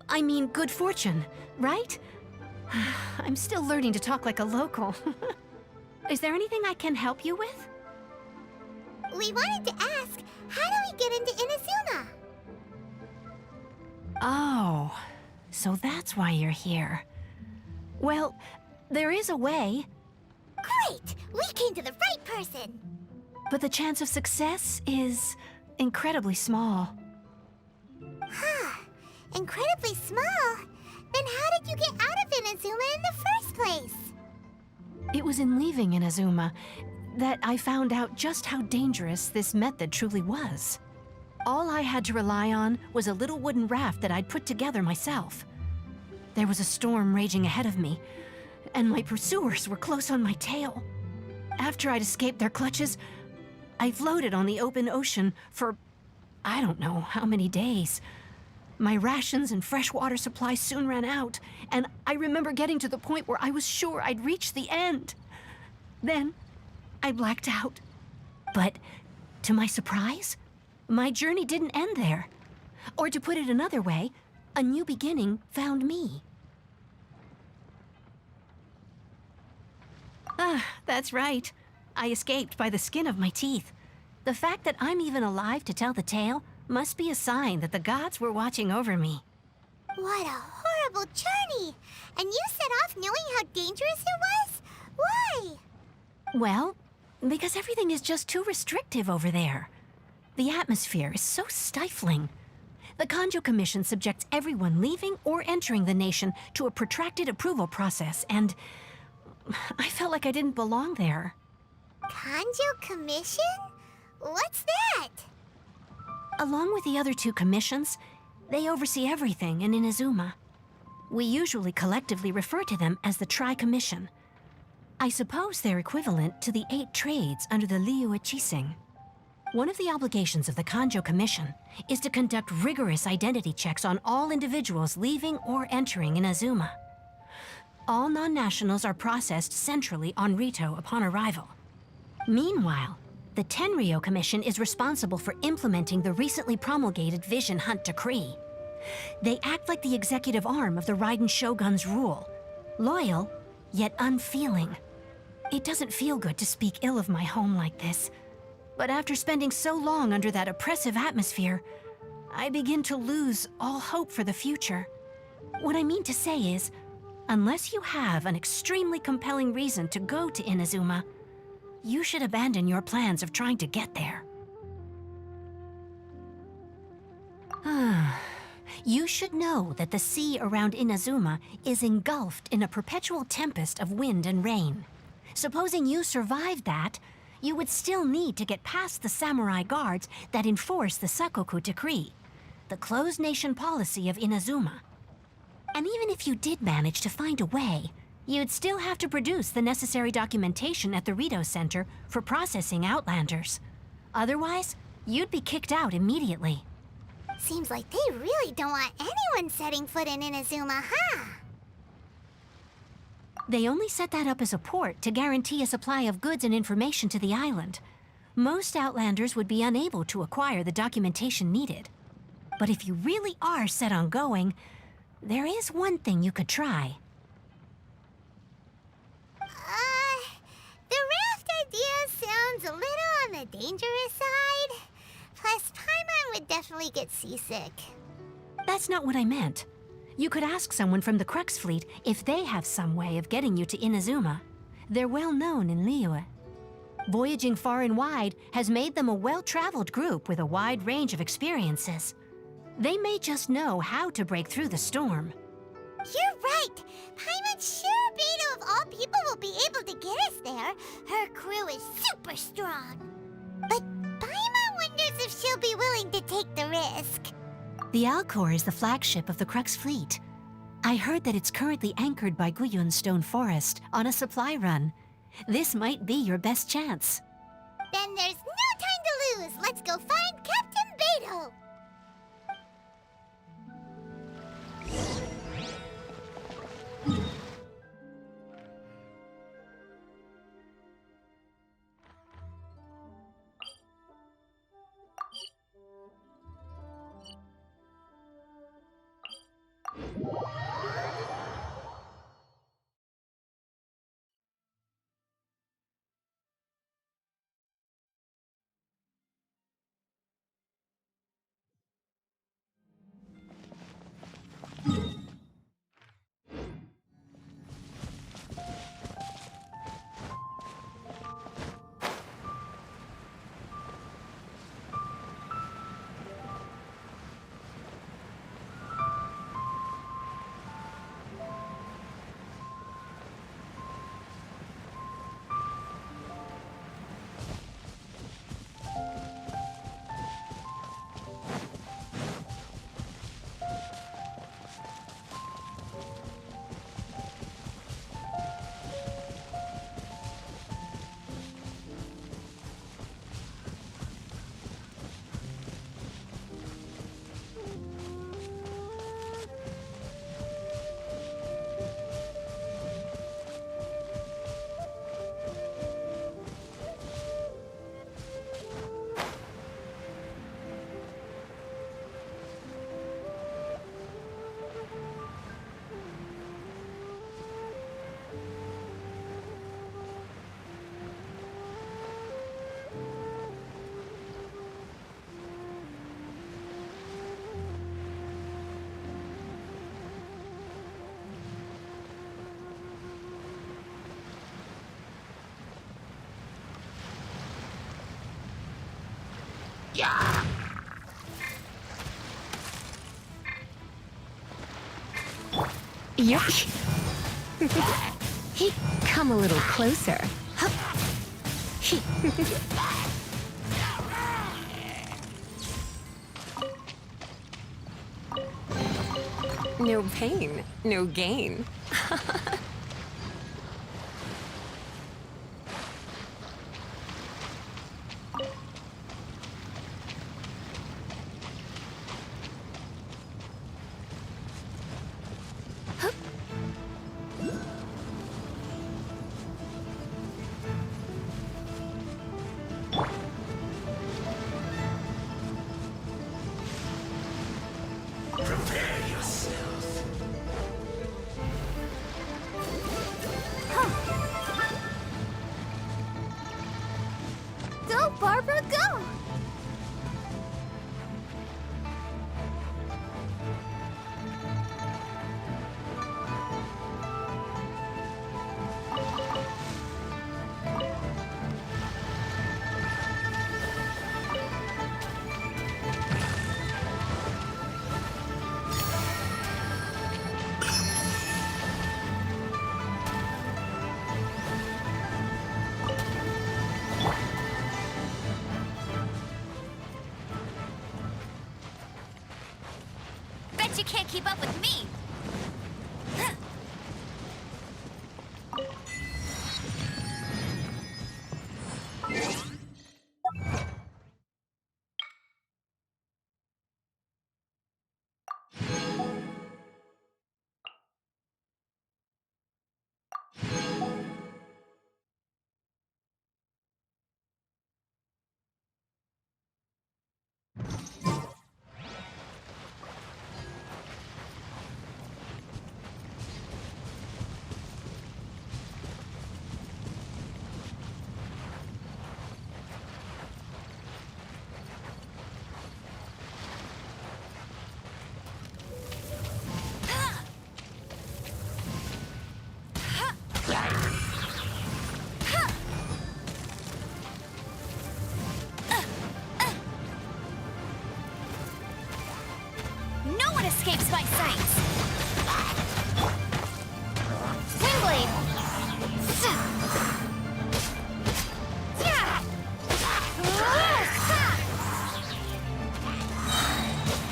I mean good fortune, right? I'm still learning to talk like a local. Is there anything I can help you with? We wanted to ask, how do we get into Inazuma? Oh, so that's why you're here. Well, there is a way, Great! We came to the right person! but the chance of success is incredibly small. Incredibly small? Then how did you get out of Inazuma in the first place? It was in leaving Inazuma that I found out just how dangerous this method truly was. All I had to rely on was a little wooden raft that I'd put together myself. There was a storm raging ahead of me, and my pursuers were close on my tail. After I'd escaped their clutches, I floated on the open ocean for I don't know how many days. My rations and fresh water supply soon ran out, and I remember getting to the point where I was sure I'd reached the end. Then, I blacked out. But, to my surprise, my journey didn't end there. Or to put it another way, a new beginning found me. That's right. I escaped by the skin of my teeth. The fact that I'm even alive to tell the tale must be a sign that the gods were watching over me. What a horrible journey! And you set off knowing how dangerous it was? Why? Well, because everything is just too restrictive over there. The atmosphere is so stifling. The Kanjo Commission subjects everyone leaving or entering the nation to a protracted approval process, and I felt like I didn't belong there. Kanjo Commission? What's that? Along with the other two commissions, they oversee everything in Inazuma. We usually collectively refer to them as the Tri-Commission. I suppose they're equivalent to the 8 trades under the Liyue Chising. One of the obligations of the Kanjo Commission is to conduct rigorous identity checks on all individuals leaving or entering Inazuma. All non-nationals are processed centrally on Rito upon arrival. Meanwhile, the Tenryo Commission is responsible for implementing the recently promulgated Vision Hunt Decree. They act like the executive arm of the Raiden Shogun's rule, loyal, yet unfeeling. It doesn't feel good to speak ill of my home like this, but after spending so long under that oppressive atmosphere, I begin to lose all hope for the future. What I mean to say is, unless you have an extremely compelling reason to go to Inazuma, you should abandon your plans of trying to get there. You should know that the sea around Inazuma is engulfed in a perpetual tempest of wind and rain. Supposing you survived that, you would still need to get past the samurai guards that enforce the Sakoku Decree, the closed nation policy of Inazuma. And even if you did manage to find a way, you'd still have to produce the necessary documentation at the Rito Center for processing Outlanders. Otherwise, you'd be kicked out immediately. Seems like they really don't want anyone setting foot in Inazuma, huh? They only set that up as a port to guarantee a supply of goods and information to the island. Most Outlanders would be unable to acquire the documentation needed. But if you really are set on going, there is one thing you could try. The raft idea sounds a little on the dangerous side. Plus, Paimon would definitely get seasick. That's not what I meant. You could ask someone from the Crux Fleet if they have some way of getting you to Inazuma. They're well known in Liyue. Voyaging far and wide has made them a well-traveled group with a wide range of experiences. They may just know how to break through the storm. You're right! Paimon's sure Beto of all people will be able to get us there. Her crew is super strong. But Paimon wonders if she'll be willing to take the risk. The Alcor is the flagship of the Crux Fleet. I heard that it's currently anchored by Guyun Stone Forest on a supply run. This might be your best chance. Then there's no time to lose. Let's go find Captain Beto. Yup. Hey, come a little closer. Hup. No pain, no gain. Prepare yourself. Go, Barbara, go! Bet you can't keep up with me! No one escapes my sight! Windblade!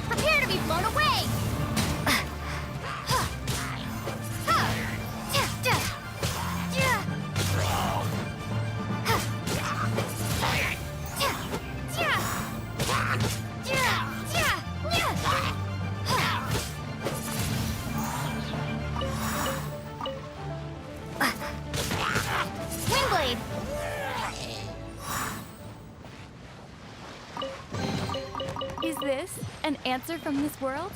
Prepare to be blown away! Windblade! Is this an answer from this world?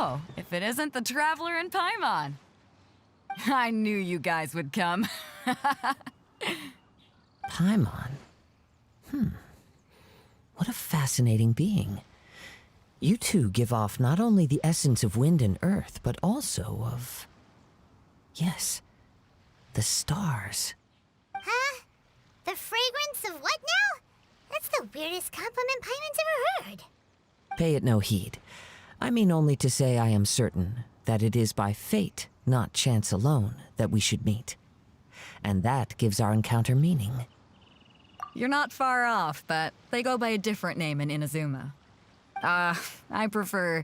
Oh, if it isn't the Traveler and Paimon. I knew you guys would come. Paimon? What a fascinating being. You two give off not only the essence of wind and earth, but also of... yes, the stars. Huh? The fragrance of what now? That's the weirdest compliment Paimon's ever heard. Pay it no heed. I mean only to say I am certain that it is by fate, not chance alone, that we should meet. And that gives our encounter meaning. You're not far off, but they go by a different name in Inazuma. I prefer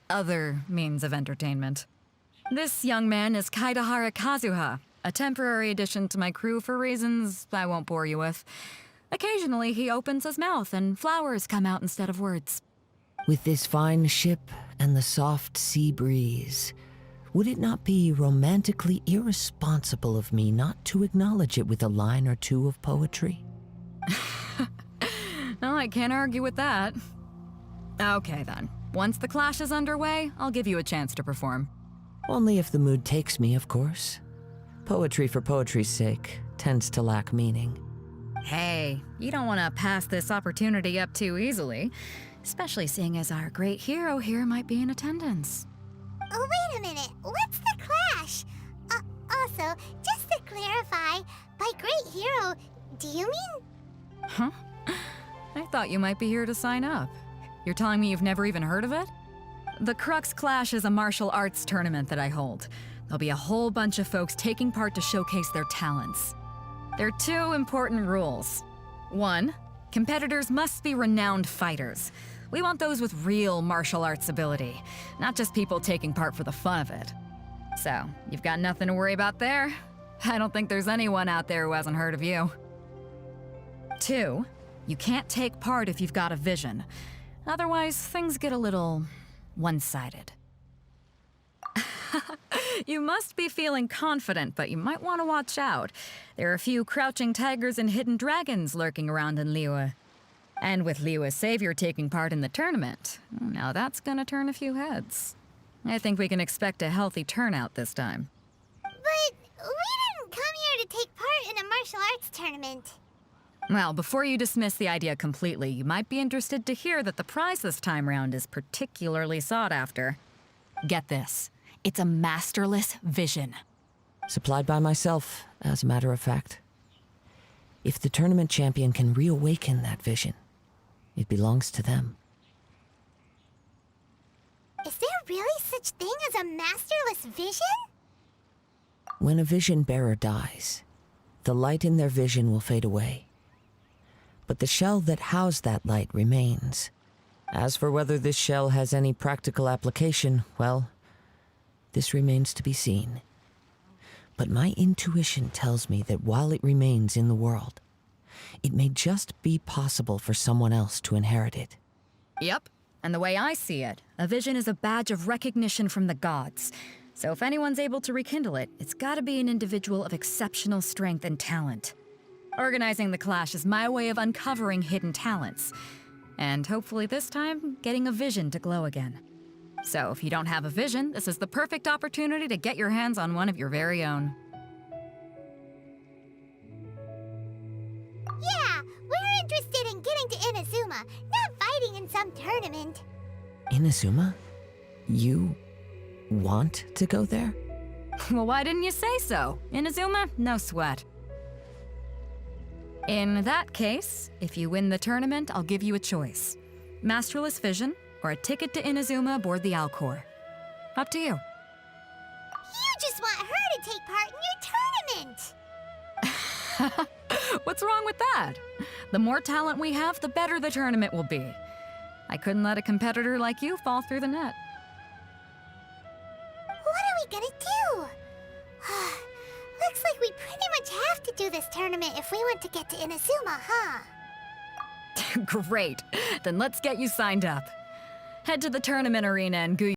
other means of entertainment. This young man is Kaidahara Kazuha, a temporary addition to my crew for reasons I won't bore you with. Occasionally, he opens his mouth and flowers come out instead of words. With this fine ship and the soft sea breeze, would it not be romantically irresponsible of me not to acknowledge it with a line or two of poetry? No, I can't argue with that. Okay then. Once the clash is underway, I'll give you a chance to perform. Only if the mood takes me, of course. Poetry for poetry's sake tends to lack meaning. Hey, you don't want to pass this opportunity up too easily, especially seeing as our great hero here might be in attendance. Oh, wait a minute. What's the clash? Also, just to clarify, by great hero, do you mean? Huh? I thought you might be here to sign up. You're telling me you've never even heard of it? The Crux Clash is a martial arts tournament that I hold. There'll be a whole bunch of folks taking part to showcase their talents. There are two important rules. One, competitors must be renowned fighters. We want those with real martial arts ability, not just people taking part for the fun of it. So, you've got nothing to worry about there. I don't think there's anyone out there who hasn't heard of you. Two, you can't take part if you've got a vision. Otherwise, things get a little one-sided. You must be feeling confident, but you might want to watch out. There are a few crouching tigers and hidden dragons lurking around in Liyue. And with Liyue's savior taking part in the tournament, now that's gonna turn a few heads. I think we can expect a healthy turnout this time. But we didn't come here to take part in a martial arts tournament. Well, before you dismiss the idea completely, you might be interested to hear that the prize this time round is particularly sought after. Get this. It's a masterless vision. Supplied by myself, as a matter of fact. If the tournament champion can reawaken that vision, it belongs to them. Is there really such thing as a masterless vision? When a vision bearer dies, the light in their vision will fade away. But the shell that housed that light remains. As for whether this shell has any practical application, well, this remains to be seen. But my intuition tells me that while it remains in the world, it may just be possible for someone else to inherit it. Yep. And the way I see it, a vision is a badge of recognition from the gods. So if anyone's able to rekindle it, it's gotta be an individual of exceptional strength and talent. Organizing the clash is my way of uncovering hidden talents. And hopefully this time, getting a vision to glow again. So if you don't have a vision, this is the perfect opportunity to get your hands on one of your very own. Yeah, we're interested in getting to Inazuma, not fighting in some tournament. Inazuma? You want to go there? Well, why didn't you say so? Inazuma, no sweat. In that case, if you win the tournament, I'll give you a choice. Masterless Vision, or a ticket to Inazuma aboard the Alcor. Up to you. You just want her to take part in your tournament. What's wrong with that? The more talent we have, the better the tournament will be. I couldn't let a competitor like you fall through the net. What are we gonna do? Looks like we pretty much have to do this tournament if we want to get to Inazuma, huh? Great. Then let's get you signed up. Head to the tournament arena and